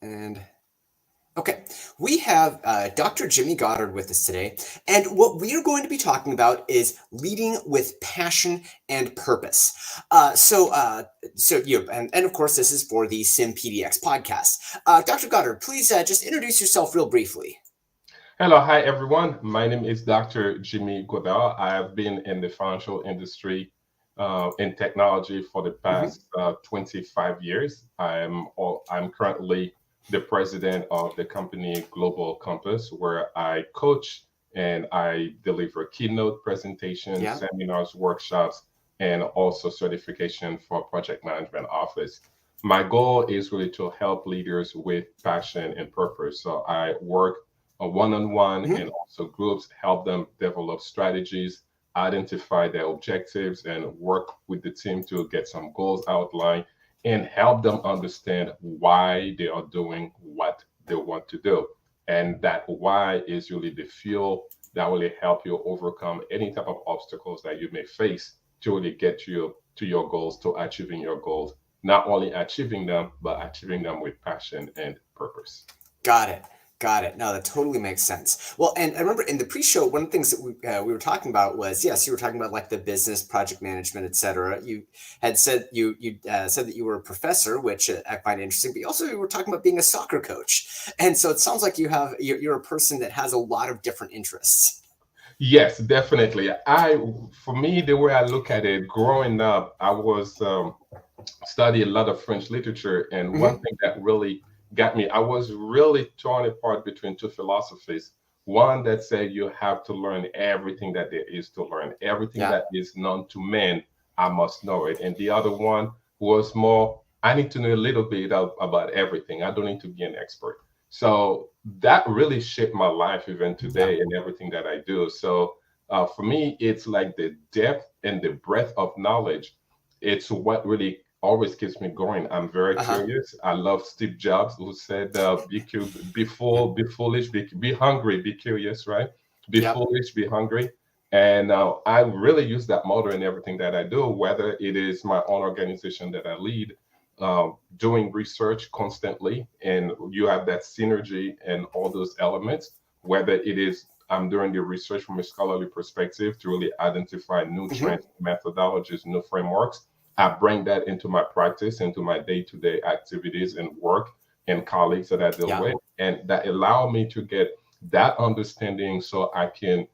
And okay, we have Dr. Jimmy Goddard with us today. And what we are going to be talking about is leading with passion and purpose. And of course, this is for the SIM-PDX podcast. Dr. Goddard, please just introduce yourself real briefly. Hello, hi everyone. My name is Dr. Jimmy Godard. I have been in the financial industry in technology for the Mhm. past 25 years. I'm currently the president of the company Global Compass, where I coach and I deliver keynote presentations, Yeah. seminars, workshops, and also certification for project management office. My goal is really to help leaders with passion and purpose. So I work a one-on-one Mhm. and also groups, help them develop strategies, identify their objectives, and work with the team to get some goals outlined and help them understand why they are doing what they want to do. And that why is really the fuel that will really help you overcome any type of obstacles that you may face to really get you to your goals, to achieving your goals, not only achieving them, but achieving them with passion and purpose. Got it. Got it. No, that totally makes sense. Well, and I remember in the pre-show, one of the things that we were talking about was, yes, you were talking about like the business, project management, et cetera. You had said you said that you were a professor, which I find interesting. But you also were talking about being a soccer coach, and so it sounds like you're a person that has a lot of different interests. Yes, definitely. For me, the way I look at it, growing up, I was studying a lot of French literature, and one Hmm. thing that really got me, I was really torn apart between two philosophies. One that said you have to learn everything that there is to learn, everything Yeah. that is known to men, I must know it. And the other one was more, I need to know a little bit about everything. I don't need to be an expert. So that really shaped my life even Yeah. today and everything that I do. So for me, it's like the depth and the breadth of knowledge. It's what really always keeps me going. I'm very Uh-huh. curious. I love Steve Jobs, who said, be Yeah. full, be foolish, be hungry, be curious, right? Be Yep. foolish, be hungry. And I really use that motto in everything that I do, whether it is my own organization that I lead, doing research constantly, and you have that synergy and all those elements, whether it is I'm doing the research from a scholarly perspective to really identify new Hmm. trends, methodologies, new frameworks. I bring that into my practice, into my day-to-day activities and work and colleagues that I deal Yeah. with, and that allow me to get that understanding so I can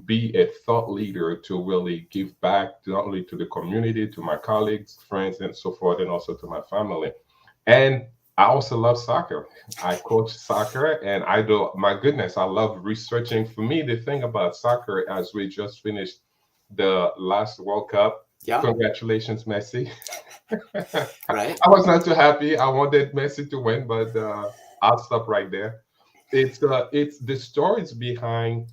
be a thought leader to really give back not only to the community, to my colleagues, friends, and so forth, and also to my family. And I also love soccer. I coach soccer and I do, my goodness, I love researching. For me, the thing about soccer, as we just finished the last World Cup, Yeah. congratulations, Messi. Right. I was not too happy. I wanted Messi to win, but I'll stop right there. It's the stories behind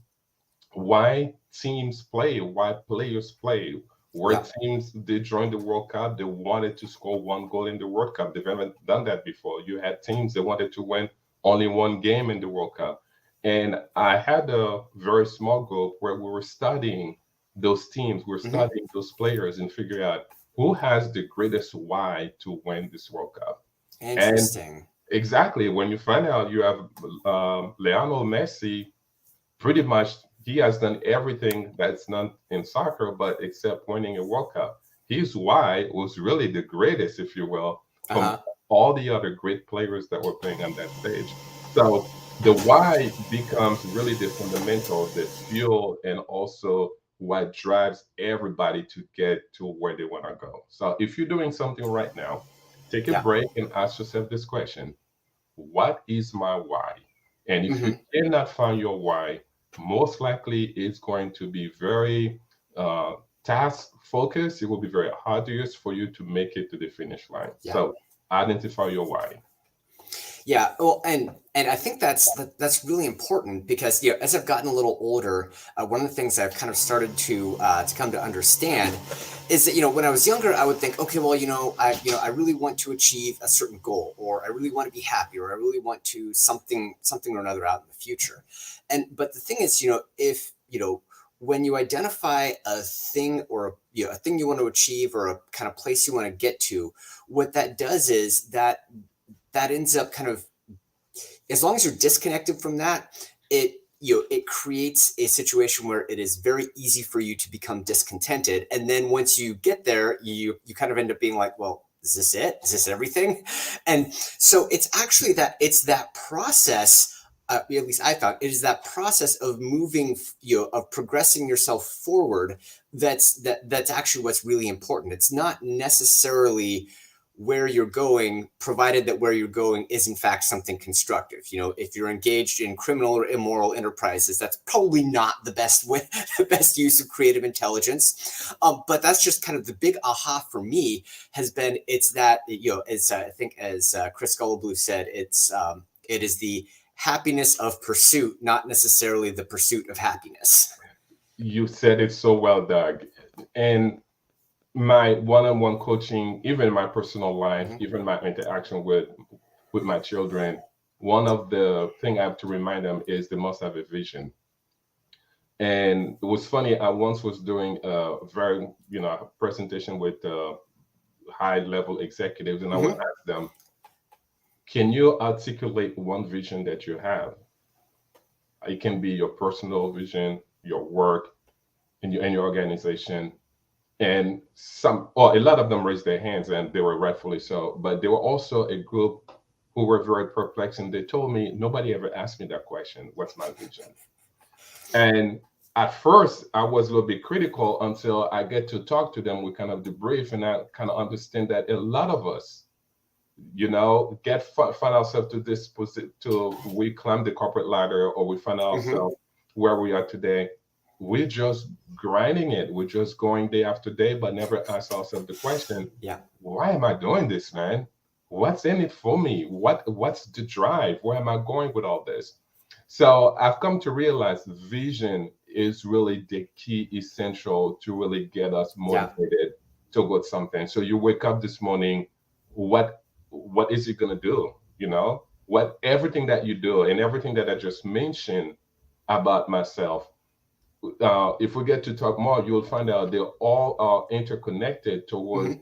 why teams play, why players play. Where Yeah. teams they joined the World Cup, they wanted to score one goal in the World Cup. They've never done that before. You had teams that wanted to win only one game in the World Cup. And I had a very small group where we were studying those teams, we are Hmm. studying those players and figure out who has the greatest why to win this World Cup. And Interesting. exactly when you find out you have Lionel Messi, pretty much he has done everything that's done in soccer, but except winning a World Cup. His why was really the greatest, if you will, from Uh-huh. all the other great players that were playing on that stage. So the why becomes really the fundamental, the fuel, and also what drives everybody to get to where they want to go. So if you're doing something right now, take a Yeah. break and ask yourself this question: what is my why? And if you Hmm. cannot find your why, most likely it's going to be very uh, task focused. It will be very arduous for you to make it to the finish line. Yeah. So identify your why. Yeah, well, and I think that's really important because as I've gotten a little older, one of the things I've kind of started to come to understand is that when I was younger, I would think, okay, well, I really want to achieve a certain goal, or I really want to be happy, or I really want to something or another out in the future, and but the thing is, if when you identify a thing or a thing you want to achieve or a kind of place you want to get to, what that does is that ends up kind of as long as you're disconnected from that, it creates a situation where it is very easy for you to become discontented. And then once you get there, you kind of end up being like, well, is this it? Is this everything? And so it's that process. At least I found it is that process of moving, of progressing yourself forward. That's actually what's really important. It's not necessarily where you're going, provided that where you're going is in fact something constructive. If you're engaged in criminal or immoral enterprises, that's probably not the best way, the best use of creative intelligence. But that's just kind of the big aha for me has been, it's that, as I think, as Chris Gulliblue said, it is the happiness of pursuit, not necessarily the pursuit of happiness. You said it so well, Doug. And my one-on-one coaching, even my personal life, even my interaction with my children, one of the things I have to remind them is they must have a vision. And it was funny, I once was doing a very, presentation with high level executives, and I would ask them, can you articulate one vision that you have? It can be your personal vision, your work, and your organization. And a lot of them raised their hands, and they were rightfully so. But there were also a group who were very perplexed, and they told me, nobody ever asked me that question, what's my vision? And at first, I was a little bit critical until I get to talk to them. We kind of debrief, and I kind of understand that a lot of us, find ourselves to this position, we climb the corporate ladder, or we find ourselves where we are today. We're just grinding it. We're just going day after day, but never ask ourselves the question, why am I doing this, man? What's in it for me? What's the drive? Where am I going with all this? So I've come to realize vision is really the key essential to really get us motivated towards something. So you wake up this morning, what is it going to do? Everything that you do and everything that I just mentioned about myself, if we get to talk more, you'll find out they all are interconnected towards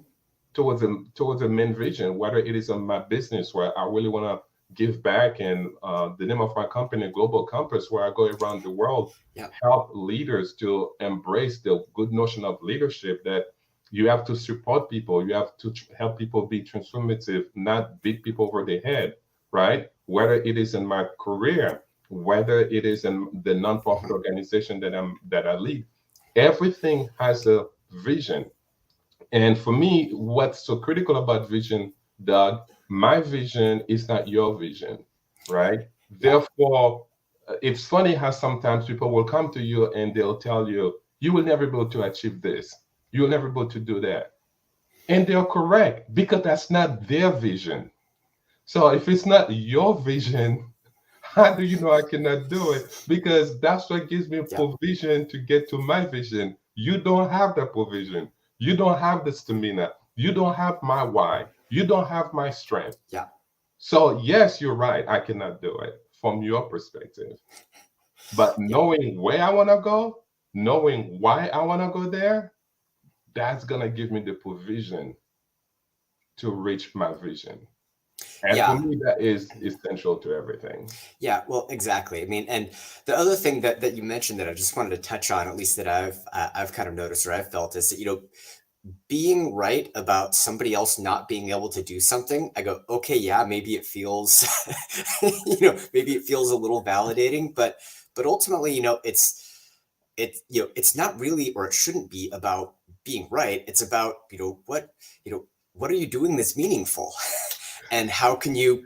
a main vision, whether it is in my business where I really want to give back, and the name of my company, Global Compass, where I go around the world, help leaders to embrace the good notion of leadership, that you have to support people, you have to help people be transformative, not beat people over the head, right? Whether it is in my career, whether it is in the nonprofit organization that I lead, everything has a vision. And for me, what's so critical about vision, Doug, my vision is not your vision, right? Therefore, it's funny how sometimes people will come to you and they'll tell you, you will never be able to achieve this. You will never be able to do that. And they're correct, because that's not their vision. So if it's not your vision, how do you know I cannot do it? Because that's what gives me provision to get to my vision. You don't have that provision. You don't have the stamina. You don't have my why. You don't have my strength. So yes, you're right. I cannot do it from your perspective. But knowing where I want to go, knowing why I want to go there, that's going to give me the provision to reach my vision. And for me, that is essential to everything. Yeah, well, exactly. I mean, and the other thing that you mentioned that I just wanted to touch on, at least that I've kind of noticed or I've felt, is that, being right about somebody else not being able to do something, I go, okay, yeah, maybe it feels, maybe it feels a little validating, but ultimately, it's not really, or it shouldn't be about being right. It's about, what are you doing that's meaningful? And how can you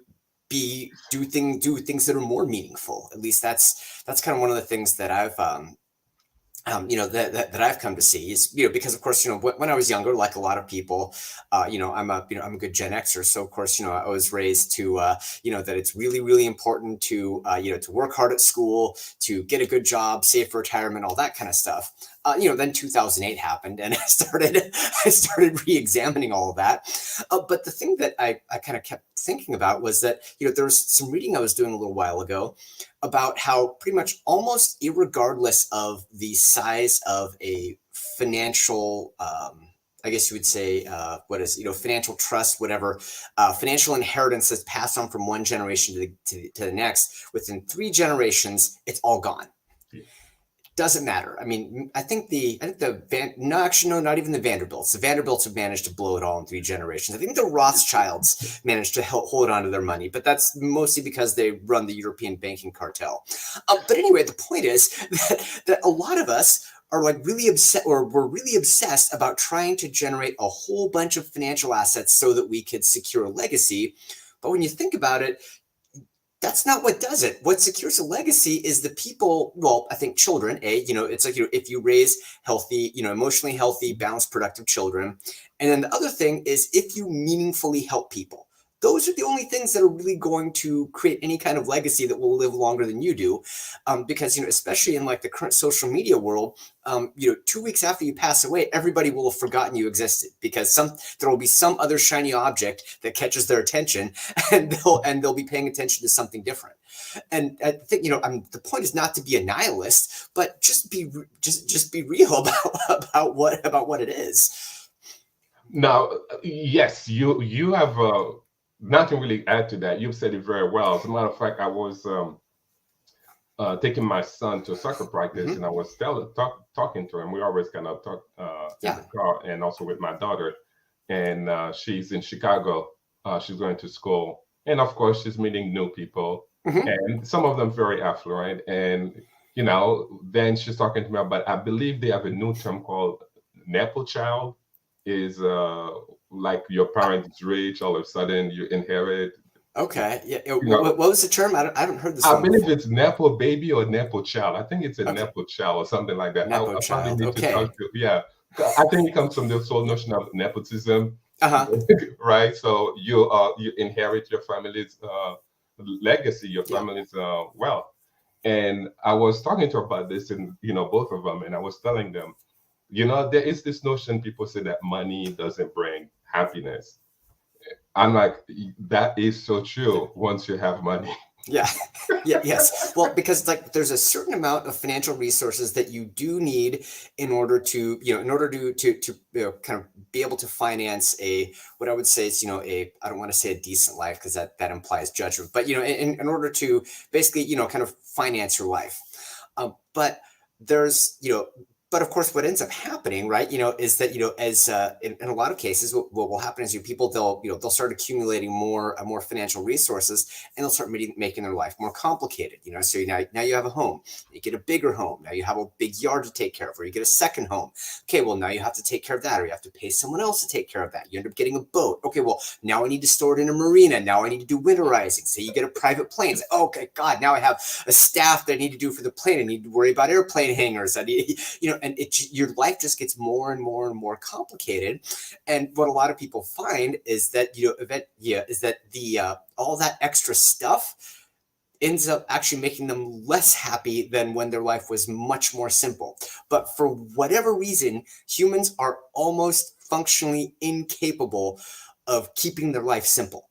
do things that are more meaningful? At least that's kind of one of the things that I've that I've come to see is, because of course, when I was younger, like a lot of people, I'm a good Gen Xer. So of course, I was raised to, that it's really, really important to, to work hard at school, to get a good job, save for retirement, all that kind of stuff. Then 2008 happened and I started re-examining all of that. But the thing that I kind of kept thinking about was that, there was some reading I was doing a little while ago about how pretty much almost irregardless of the size of a financial I guess you would say, what is, financial trust, whatever, financial inheritance that's passed on from one generation to the next. Within 3 generations, it's all gone. Doesn't matter. I mean, no, actually, no, not even the Vanderbilts. The Vanderbilts have managed to blow it all in 3 generations. I think the Rothschilds managed to hold on to their money, but that's mostly because they run the European banking cartel. But anyway, the point is that a lot of us are like really upset, or we're really obsessed about trying to generate a whole bunch of financial assets so that we could secure a legacy. But when you think about it, that's not what does it. What secures a legacy is the people. Well, I think children. It's like, if you raise healthy, emotionally healthy, balanced, productive children, and then the other thing is if you meaningfully help people. Those are the only things that are really going to create any kind of legacy that will live longer than you do, because especially in like the current social media world, 2 weeks after you pass away, everybody will have forgotten you existed, because there will be some other shiny object that catches their attention, and they'll be paying attention to something different. And I think the point is not to be a nihilist, but just be real about what it is. Now, yes, you have nothing really add to that. You've said it very well. As a matter of fact, I was taking my son to soccer practice, and I was talking to him. We always kind of talk in the car, and also with my daughter. And she's in Chicago. She's going to school, and of course, she's meeting new people, and some of them very affluent. And then she's talking to me about, I believe they have a new term called Nepo child. Is like your parents rich, all of a sudden you inherit. Okay, yeah. What was the term? I haven't heard this. I believe it's Nepo baby or Nepo child. I think it's a Nepo child or something like that. Nepo child. Okay. I think it comes from this whole notion of nepotism, right? So you inherit your family's legacy, your family's wealth. And I was talking to her about this, and both of them, and I was telling them, there is this notion, people say that money doesn't bring happiness. I'm like, that is so true once you have money. Yes. Well, because there's a certain amount of financial resources that you do need in order to kind of be able to finance what I would say is, I don't want to say a decent life, because that implies judgment, but in order to basically, kind of finance your life. But there's, but of course, what ends up happening, right, is that, as in a lot of cases, what will happen is people, they'll start accumulating more financial resources, and they'll start making their life more complicated. So now you have a home, you get a bigger home, now you have a big yard to take care of, or you get a second home. Okay, well, now you have to take care of that, or you have to pay someone else to take care of that. You end up getting a boat. Okay, well, now I need to store it in a marina. Now I need to do winterizing. So you get a private plane. Say, okay, God, now I have a staff that I need to do for the plane. I need to worry about airplane hangars. I need, and your life just gets more and more and more complicated. And what a lot of people find is that all that extra stuff ends up actually making them less happy than when their life was much more simple. But for whatever reason, humans are almost functionally incapable of keeping their life simple.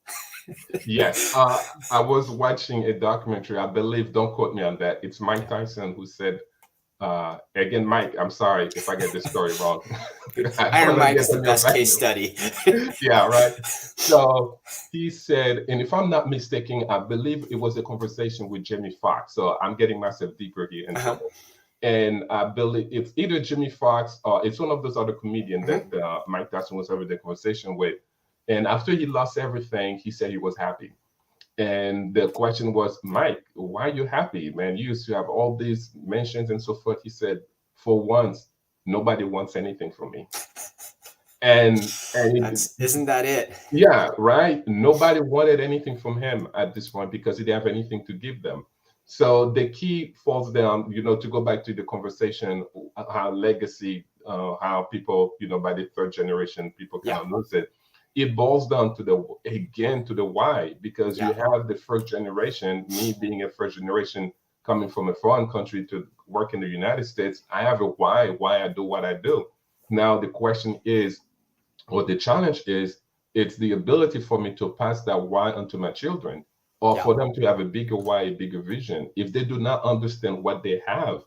Yes. I was watching a documentary, I believe, don't quote me on that. It's Mike Tyson who said, again, Mike, I'm sorry if I get this story wrong. Iron Mike is the best case study. Yeah, right. So he said, and if I'm not mistaken, I believe it was a conversation with Jamie Foxx. So I'm getting myself deeper here in trouble. And I believe it's either Jimmy Foxx or it's one of those other comedians that Mike Tyson was having the conversation with. And after he lost everything, he said he was happy. And the question was, Mike, why are you happy, man? You used to have all these mentions and so forth. He said, for once, nobody wants anything from me. And isn't that it? Yeah, right. Nobody wanted anything from him at this point because he didn't have anything to give them. So the key falls down, to go back to the conversation, how legacy, how people, by the third generation, people kind of lose it. It boils down to the why, because you have the first generation, me being a first generation coming from a foreign country to work in the United States, I have a why I do what I do. Now the question is, or the challenge is, it's the ability for me to pass that why onto my children, or for them to have a bigger why, a bigger vision. If they do not understand what they have,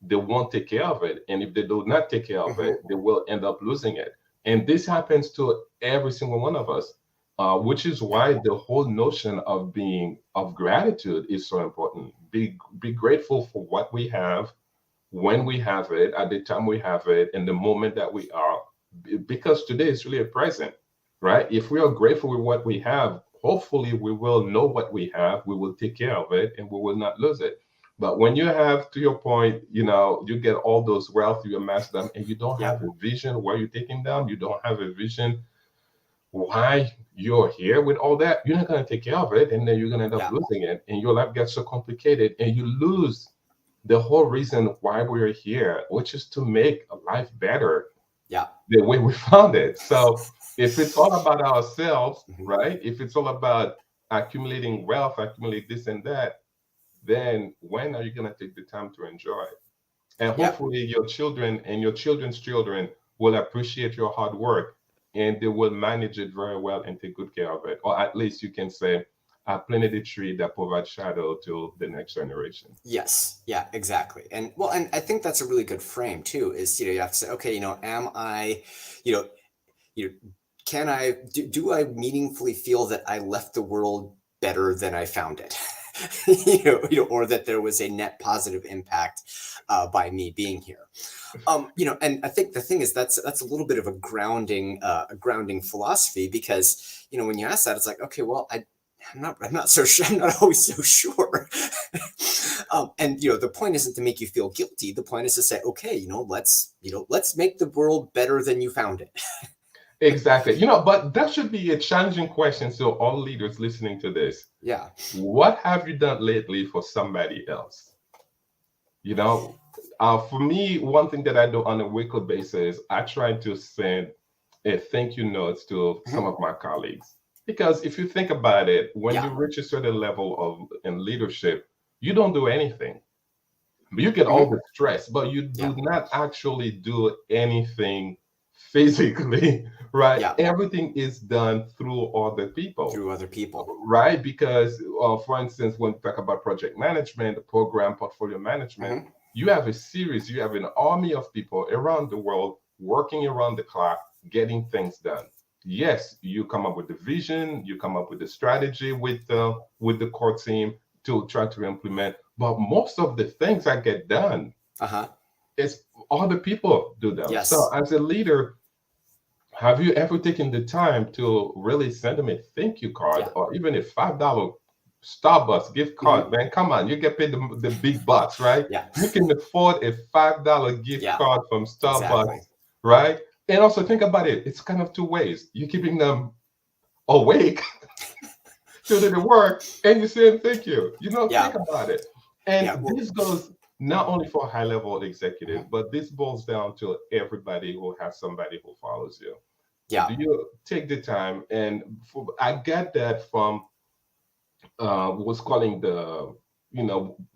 they won't take care of it. And if they do not take care of it, they will end up losing it. And this happens to every single one of us, which is why the whole notion of being of gratitude is so important. Be grateful for what we have, when we have it, at the time we have it, in the moment that we are, because today is really a present, right? If we are grateful with what we have, hopefully we will know what we have, we will take care of it, and we will not lose it. But when you have, to your point, you get all those wealth, you amass them, and you don't Yep. have a vision where you're taking them, you don't have a vision why you're here with all that, you're not going to take care of it, and then you're going to end up Yeah. losing it, and your life gets so complicated, and you lose the whole reason why we're here, which is to make life better Yeah. the way we found it. So if it's all about ourselves, Mhm. right? If it's all about accumulating wealth, accumulate this and that, then when are you going to take the time to enjoy it? And Yeah. hopefully your children and your children's children will appreciate your hard work, and they will manage it very well and take good care of it. Or at least you can say, I planted a tree that provides shadow to the next generation. Yes, yeah, exactly. And well, and I think that's a really good frame too, is, you have to say, okay, am I, you know, you know, can I do I meaningfully feel that I left the world better than I found it? Or that there was a net positive impact by me being here. And I think the thing is that's a little bit of a grounding philosophy, because when you ask that, it's like, okay, well, I'm not so sure. I'm not always so sure. And the point isn't to make you feel guilty. The point is to say, okay, let's make the world better than you found it. Exactly. But that should be a challenging question to all leaders listening to this. Yeah. What have you done lately for somebody else? For me, one thing that I do on a weekly basis, I try to send a thank you notes to some Mhm. of my colleagues. Because if you think about it, when you Yeah. reach a certain level of in leadership, you don't do anything. You get all Mhm. the stress, but you do Yeah. not actually do anything physically, right? Yeah. Everything is done through other people, Through other people. right? Because, for instance, when we talk about project management, program portfolio management, Mhm. you have a series, you have an army of people around the world working around the clock, getting things done. Yes, you come up with the vision, you come up with the strategy with the core team to try to implement, but most of the things that get done, Uh-huh. it's other people do them. So Yes. as a leader, have you ever taken the time to really send them a thank you card, Yeah. or even a $5 Starbucks gift card? Mhm. Man, come on, you get paid the big bucks, right? Yeah. You can afford a $5 gift Yeah. card from Exactly. Starbucks, right? And also think about it. It's kind of two ways. You're keeping them awake to do the work, and you're saying thank you. Yeah. Think about it. Yeah. And Well, this goes not only for high level executives, mhm. but this boils down to everybody who has somebody who follows you. Yeah. Do you take the time? And I get that from was calling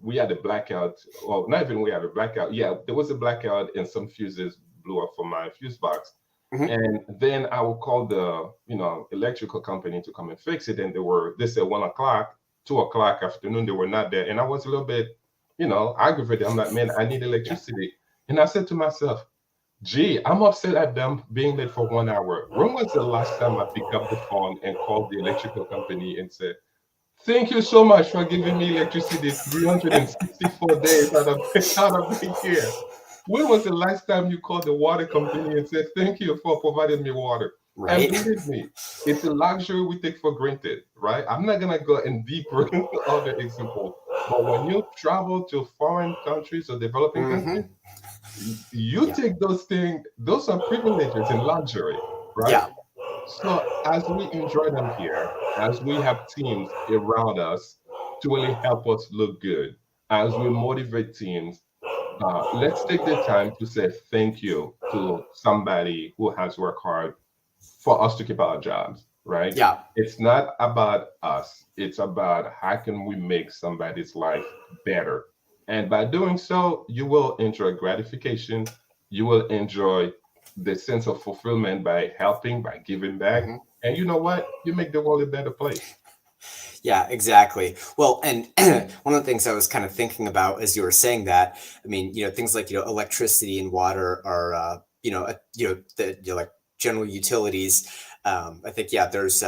we had a blackout, or not even we had a blackout. Yeah, there was a blackout and some fuses blew up from my fuse box. Mhm. And then I would call the electrical company to come and fix it. And they said 1 o'clock, 2 o'clock afternoon, they were not there. And I was a little bit, aggravated. I'm like, man, I need Yeah. electricity. And I said to myself, gee, I'm upset at them being late for 1 hour. When was the last time I picked up the phone and called the electrical company and said, thank you so much for giving me electricity 364 days out of out of the year? When was the last time you called the water company and said thank you for providing me water? And Right. believe me, it's a luxury we take for granted, right? I'm not gonna go in deeper other examples, but when you travel to foreign countries or developing countries, Mhm. you Yeah. take those things, those are privileges and luxury, right? Yeah. So as we enjoy them here, as we have teams around us to really help us look good, as we motivate teams, let's take the time to say thank you to somebody who has worked hard for us to keep our jobs, right? Yeah. It's not about us. It's about how can we make somebody's life better. And by doing so, you will enjoy gratification. You will enjoy the sense of fulfillment by helping, by giving back. Mhm. And you know what? You make the world a better place. Yeah, exactly. Well, and one of the things I was kind of thinking about as you were saying that, I mean, things like, electricity and water are, the, like general utilities. I think, yeah, there's,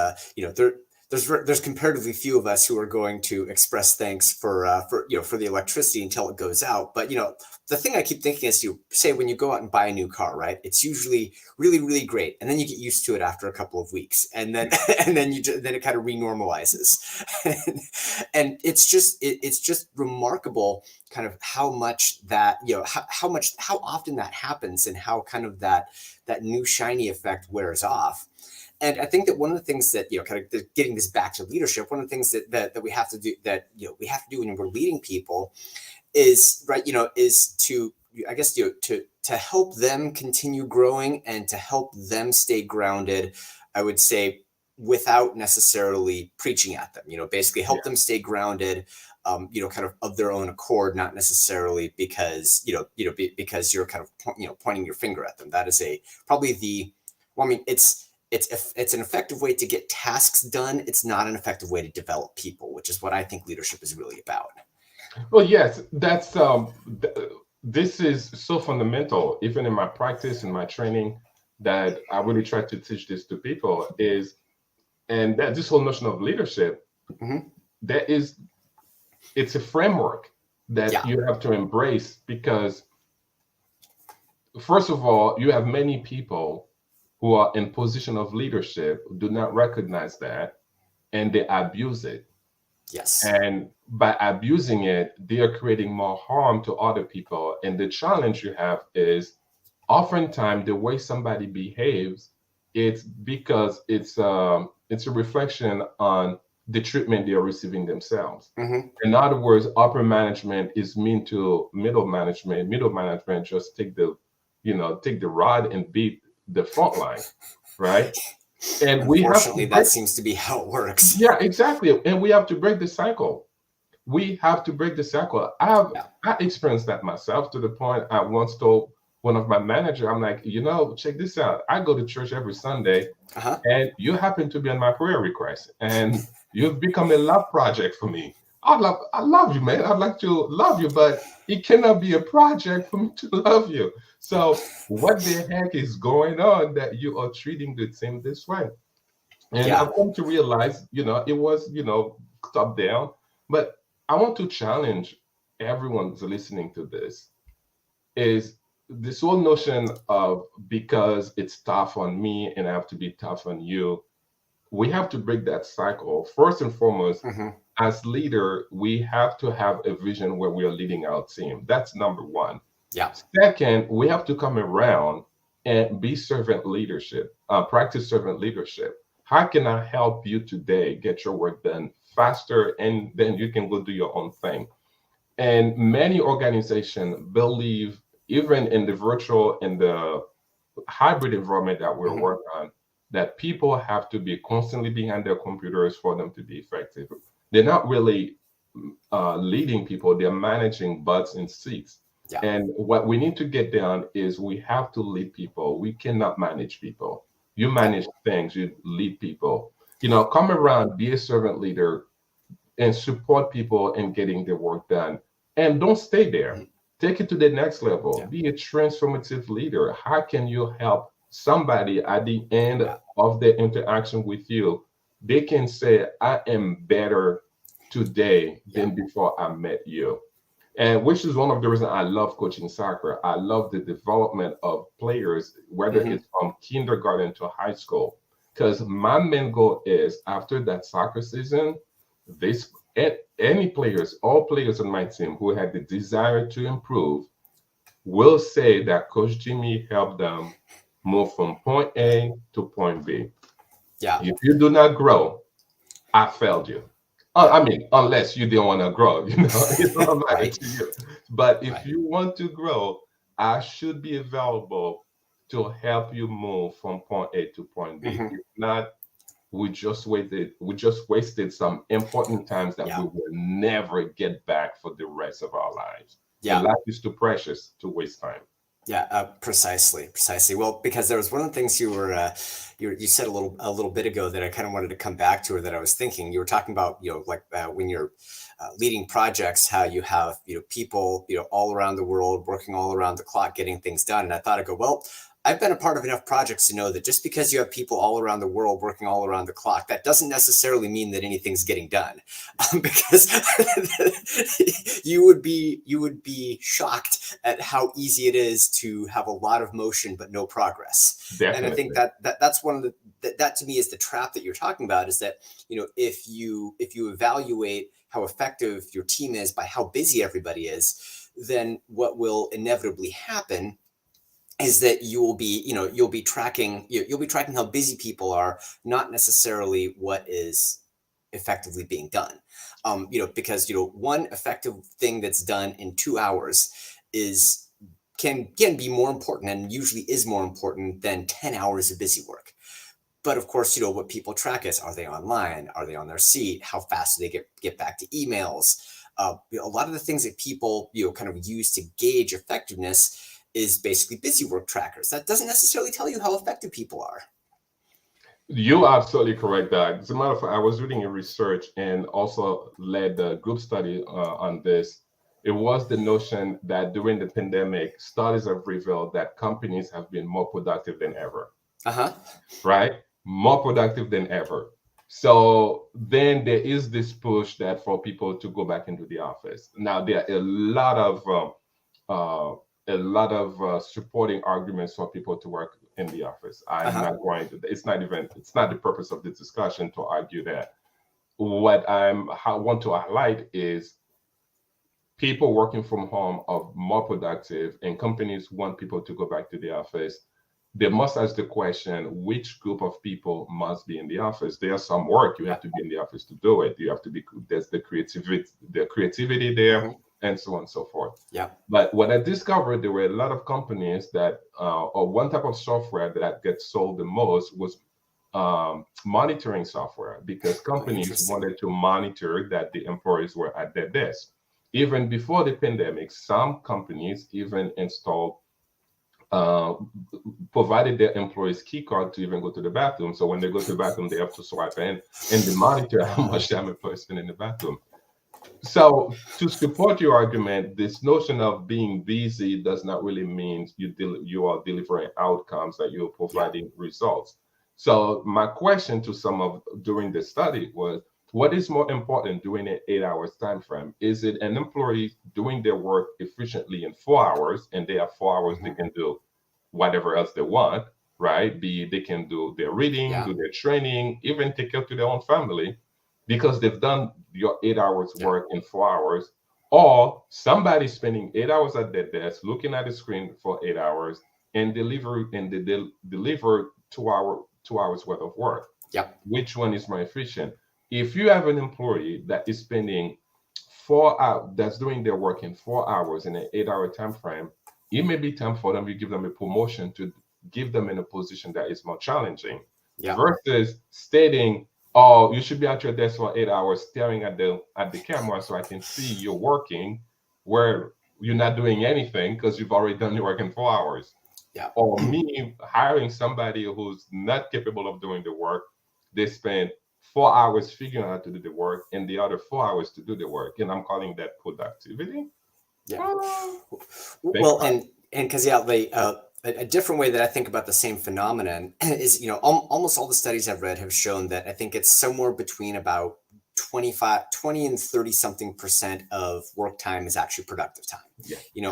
there's comparatively few of us who are going to express thanks for the electricity until it goes out. But the thing I keep thinking is, you say when you go out and buy a new car, right? It's usually really, really great, and then you get used to it after a couple of weeks, and then then it kind of renormalizes, and it's just remarkable, kind of how much that how often that happens, and how kind of that new shiny effect wears off. And I think that one of the things that, kind of getting this back to leadership, one of the things that we have to do, we have to do when we're leading people is, right, is to, I guess, to help them continue growing and to help them stay grounded, I would say, without necessarily preaching at them, basically help them stay grounded, kind of their own accord, not necessarily because, because you're kind of, pointing your finger at them. That is well, I mean, it's an effective way to get tasks done. It's not an effective way to develop people, which is what I think leadership is really about. Well, yes, that's this is so fundamental, even in my practice and my training, that I really try to teach this to people is, and that this whole notion of leadership, it's a framework that you have to embrace, because first of all, you have many people who are in position of leadership who do not recognize that, and they abuse it. Yes. And by abusing it, they are creating more harm to other people. And the challenge you have is, oftentimes the way somebody behaves, it's because it's a reflection on the treatment they are receiving themselves. In other words, upper management is mean to middle management. Middle management just take the rod and beat the front line, right? And unfortunately, that seems to be how it works. Yeah, exactly. And we have to break the cycle. We have to break the cycle. I experienced that myself, to the point I once told one of my managers, I'm like, check this out. I go to church every Sunday, and you happen to be on my prayer request, and you've become a love project for me. I love you, man. I'd like to love you, but it cannot be a project for me to love you. So what the heck is going on that you are treating the team this way? And I've come to realize, it was, top down. But I want to challenge everyone who's listening to this, is this whole notion of, because it's tough on me and I have to be tough on you. We have to break that cycle. First and foremost, as leader, we have to have a vision where we are leading our team. That's number one. Yeah. Second, we have to come around and be servant leadership, practice servant leadership. How can I help you today get your work done faster, and then you can go do your own thing? And many organizations believe, even in the virtual and the hybrid environment that we're working on, that people have to be constantly behind their computers for them to be effective. They're not really leading people, they're managing butts in seats. Yeah. And what we need to get down is, we have to lead people. We cannot manage people. You manage things, you lead people. Come around, be a servant leader, and support people in getting their work done. And don't stay there. Take it to the next level. Be a transformative leader. How can you help somebody at the end of their interaction with you? They can say, I am better today than before I met you. And which is one of the reasons I love coaching soccer. I love the development of players, whether it's from kindergarten to high school. Because my main goal is, after that soccer season, all players on my team who had the desire to improve will say that Coach Jimmy helped them move from point A to point B. Yeah. If you do not grow, I failed you. I mean, unless you don't want to grow, it's not matter to you. But if you want to grow, I should be available to help you move from point A to point B. If not, we just wasted some important times that we will never get back for the rest of our lives. Yeah. Life is too precious to waste time. Yeah, precisely. Well, because there was one of the things you said a little bit ago that I kind of wanted to come back to, or that I was thinking. You were talking about, when you're leading projects, how you have, people, all around the world, working all around the clock, getting things done. And I thought, well, I've been a part of enough projects to know that just because you have people all around the world working all around the clock, that doesn't necessarily mean that anything's getting done, because you would be shocked at how easy it is to have a lot of motion but no progress. And I think Definitely. that's one of that to me is the trap that you're talking about, is that, if you evaluate how effective your team is by how busy everybody is, then what will inevitably happen is that you'll be tracking how busy people are, not necessarily what is effectively being done. Because one effective thing that's done in 2 hours is can be more important, and usually is more important than 10 hours of busy work. But of course, what people track is, are they online? Are they on their seat? How fast do they get back to emails? A lot of the things that people, kind of use to gauge effectiveness is basically busy work trackers. That doesn't necessarily tell you how effective people are. You're absolutely correct, Doug. As a matter of fact, I was reading a research and also led a group study on this. It was the notion that during the pandemic, studies have revealed that companies have been more productive than ever. Uh-huh. Right? More productive than ever. So then there is this push that for people to go back into the office. Now there are a lot of supporting arguments for people to work in the office. I'm not going to. It's not the purpose of this discussion to argue that. What I want to highlight is people working from home are more productive, and companies want people to go back to the office. They must ask the question, which group of people must be in the office? There's some work you have to be in the office to do it. You have to be, there's the creativity there, and so on and so forth. Yeah. But what I discovered, there were a lot of companies that, or one type of software that gets sold the most was monitoring software, because companies wanted to monitor that the employees were at their desk. Even before the pandemic, some companies even installed provided their employees key card to even go to the bathroom. So when they go to the bathroom, they have to swipe in and they monitor how much time a person in the bathroom. So to support your argument, this notion of being busy does not really mean you are delivering outcomes, that you're providing results. So my question to some of during the study was, what is more important during an 8 hours time frame? Is it an employee doing their work efficiently in 4 hours, and they have 4 hours they can do whatever else they want, right? They can do their reading, do their training, even take care to their own family, because they've done your 8 hours work in 4 hours. Or somebody spending 8 hours at their desk looking at the screen for 8 hours and they deliver 2 hours worth of work. Which one is more efficient? If you have an employee that is spending 4 hours, that's doing their work in 4 hours in an 8 hour time frame, it may be time for them, you give them a promotion to give them in a position that is more challenging, versus stating, oh, you should be at your desk for 8 hours staring at the camera so I can see you're working, where you're not doing anything because you've already done your work in 4 hours. Or me hiring somebody who's not capable of doing the work, they spend 4 hours figuring out how to do the work and the other 4 hours to do the work, and I'm calling that productivity. Well, and because a different way that I think about the same phenomenon is, almost all the studies I've read have shown that I think it's somewhere between about 20 and 30 something percent of work time is actually productive time.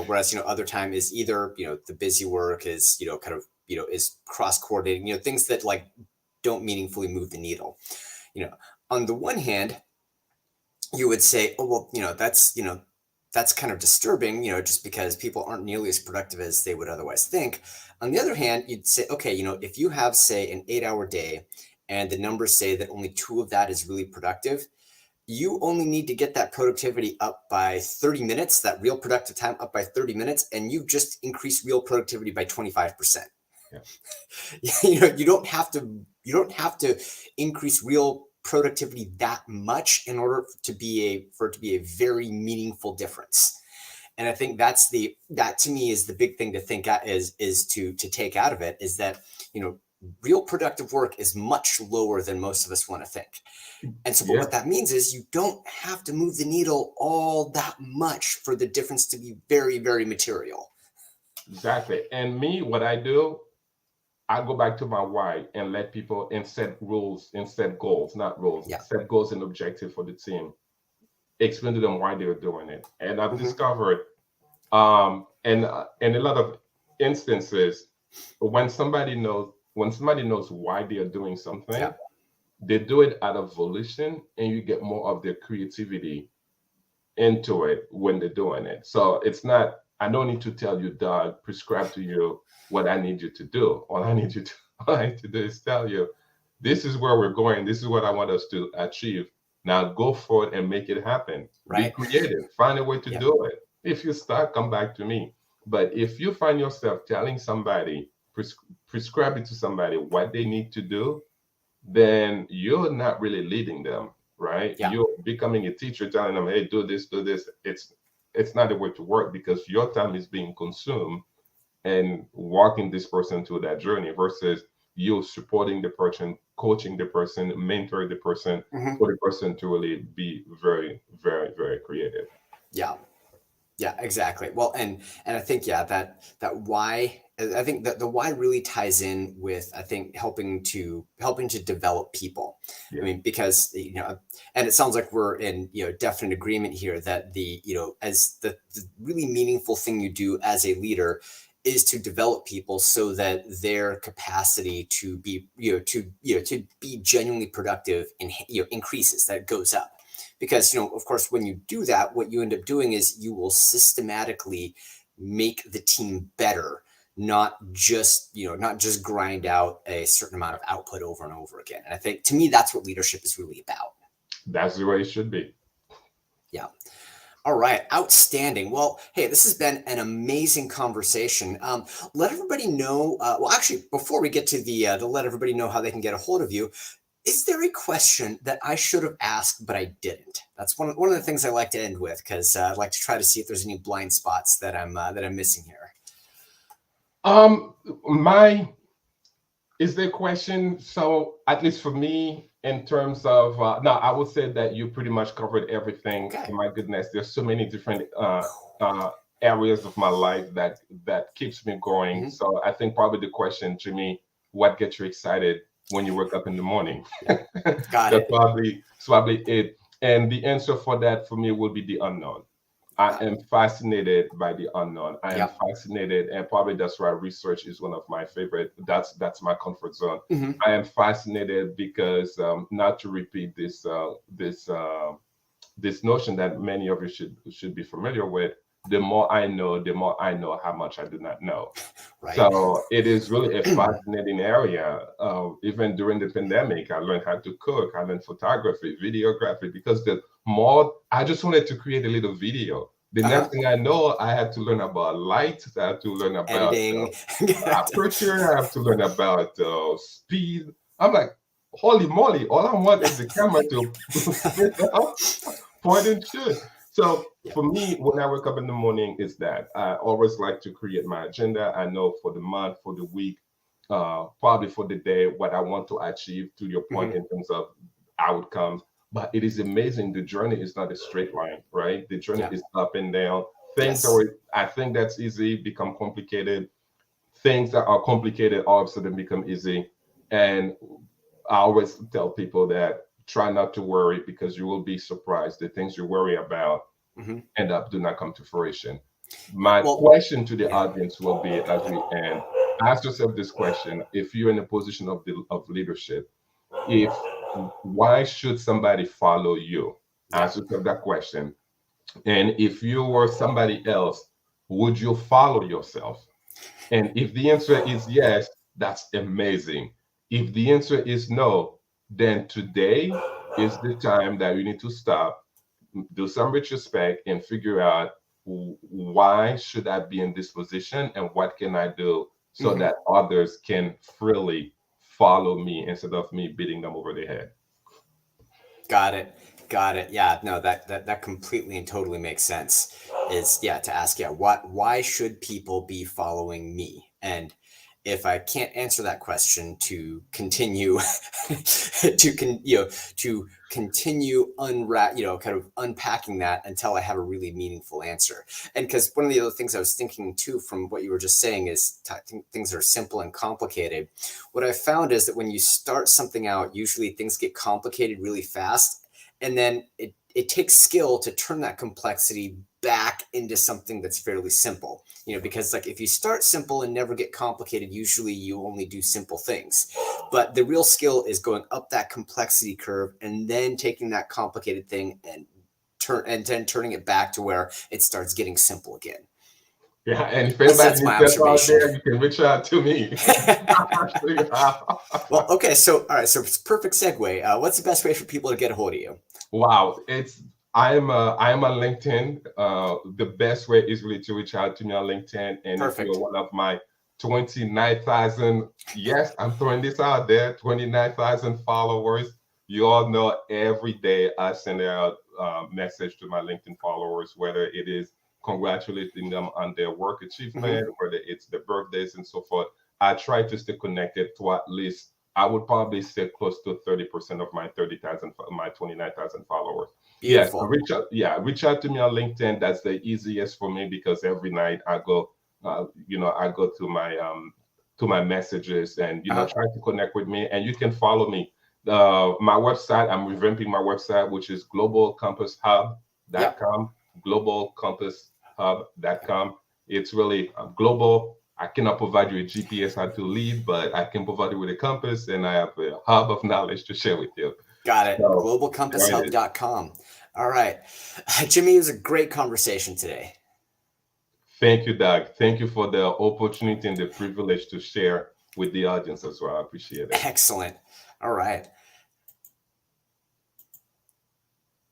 Whereas other time is either the busy work is kind of is cross coordinating, things that like don't meaningfully move the needle. On the one hand, you would say, oh well, that's kind of disturbing, just because people aren't nearly as productive as they would otherwise think. On the other hand, you'd say, okay, if you have, say, an 8 hour day and the numbers say that only 2 of that is really productive, you only need to get that productivity up by 30 minutes, that real productive time up by 30 minutes, and you've just increased real productivity by 25%. You don't have to increase real productivity that much in order for it to be a very meaningful difference. And I think that to me is the big thing to think is to take out of it, is that real productive work is much lower than most of us want to think. And so what that means is you don't have to move the needle all that much for the difference to be very, very material. Exactly. And me, what I do, I go back to my why and let people and set rules and set goals, not rules, Yeah. set goals and objective for the team. Explain to them why they're doing it. And I've Hmm. discovered, and in a lot of instances, when somebody knows why they are doing Yeah. something, they do it out of volition, and you get more of their creativity into it when they're doing it. So it's not, I don't need to tell you, Doug, prescribe to you what I need you to do. All I need you to, all I need to do is tell you, this is where we're going. This is what I want us to achieve. Now go for it and make it happen. Be Right. creative. Find a way to Yeah. do it. If you start, come back to me. But if you find yourself telling somebody, prescribing to somebody what they need to do, then you're not really leading them, right? Yeah. You're becoming a teacher telling them, hey, do this, do this. It's not a way to work, because your time is being consumed and walking this person through that journey versus you supporting the person, coaching the person, mentor the person, Hmm. for the person to really be very, very, very creative. Yeah. Yeah, exactly. Well, and I think, yeah, that why, I think that the why really ties in with, I think, helping to develop people. I Yeah. mean, because, and it sounds like we're in, definite agreement here that as the really meaningful thing you do as a leader is to develop people so that their capacity to be, to be genuinely productive and, increases, that goes up. Because, of course, when you do that, what you end up doing is you will systematically make the team better, not just grind out a certain amount of output over and over again. And I think, to me, that's what leadership is really about. That's the way it should be. Yeah. All right, outstanding. Well, hey, this has been an amazing conversation. Let everybody know. Well, actually, before we get to let everybody know how they can get a hold of you, is there a question that I should have asked but I didn't? That's one of the things I like to end with, because I'd like to try to see if there's any blind spots that I'm missing here. My Is there a question? So, at least for me, in terms of no, I would say that you pretty much covered everything. Okay. My goodness, there's so many different uh, areas of my life that keeps me going. Hmm. So, I think probably the question, Jimmy, what gets you excited when you wake up in the morning? Got That's it. probably it. And the answer for that for me would be the unknown. I Uh, am fascinated by the unknown. I am yep. fascinated, and probably that's why research is one of my favorite. That's my comfort zone. Hmm. I am fascinated because, not to repeat this notion that many of you should be familiar with. The more I know how much I do not know. Right. So it is really a fascinating area. Even during the pandemic, I learned how to cook. I learned photography, videography, because the more I just wanted to create a little video. The Uh-huh. next thing I know, I had to learn about light. I had to learn about Editing. aperture. I have to learn about speed. I'm like, holy moly! All I want is the camera to point and shoot. So Yeah. for me, when I wake up in the morning, is that I always like to create my agenda. I know for the month, for the week, probably for the day, what I want to achieve, to your point, Hmm. in terms of outcomes. But it is amazing. The journey is not a straight line, right? The journey Yeah. is up and down. Things Yes. are, I think that's easy, become complicated. Things that are complicated all of a sudden become easy. And I always tell people that try not to worry, because you will be surprised. The things you worry about Hmm. end up do not come to fruition. Yeah. My Well. question to the Yeah. audience will be, as we end, ask yourself this question: if you're in a position of leadership, if why should somebody follow you? Yeah. Ask yourself that question. And if you were somebody else, would you follow yourself? And if the answer is yes, that's amazing. If the answer is no, then today is the time that you need to stop, do some retrospect, and figure out, why should I be in this position, and what can I do so Hmm. that others can freely follow me instead of me beating them over the head. Got it. Got it. Yeah. No, that completely and totally makes sense. Is, yeah, to ask, yeah, why should people be following me? if I can't answer that question, to continue to continue kind of unpacking that until I have a really meaningful answer. And because one of the other things I was thinking too, from what you were just saying, is things are simple and complicated. What I found is that when you start something out, usually things get complicated really fast, and then it takes skill to turn that complexity back into something that's fairly simple, because like if you start simple and never get complicated, usually you only do simple things. But the real skill is going up that complexity curve and then taking that complicated thing and then turning it back to where it starts getting simple again. Yeah, and if That's anybody my needs help out observation. there, you can reach out to me. Well, okay, so all right, so it's a perfect segue. What's the best way for people to get a hold of you? Wow, I am on LinkedIn. The best way is really to reach out to me on LinkedIn, and Perfect. if you're one of my 29,000, yes, I'm throwing this out there, 29,000 followers. You all know every day I send out a message to my LinkedIn followers, whether it is congratulating them on their work achievement, whether it's their birthdays and so forth. I try to stay connected to at least, I would probably say close to 30% of my 30,000, my 29,000 followers. Beautiful. Yes, reach out to me on LinkedIn. That's the easiest for me because every night I go, I go to my messages and try to connect with me. And you can follow me. My website, I'm revamping my website, which is globalcomposshub.com. Yep. Globalcomposshub.com. It's really global. I cannot provide you a GPS how to lead, but I can provide you with a compass, and I have a hub of knowledge to share with you. Got it. So, globalcomposshub.com. All right. Jimmy, it was a great conversation today. Thank you, Doug. Thank you for the opportunity and the privilege to share with the audience as well. I appreciate it. Excellent. All right.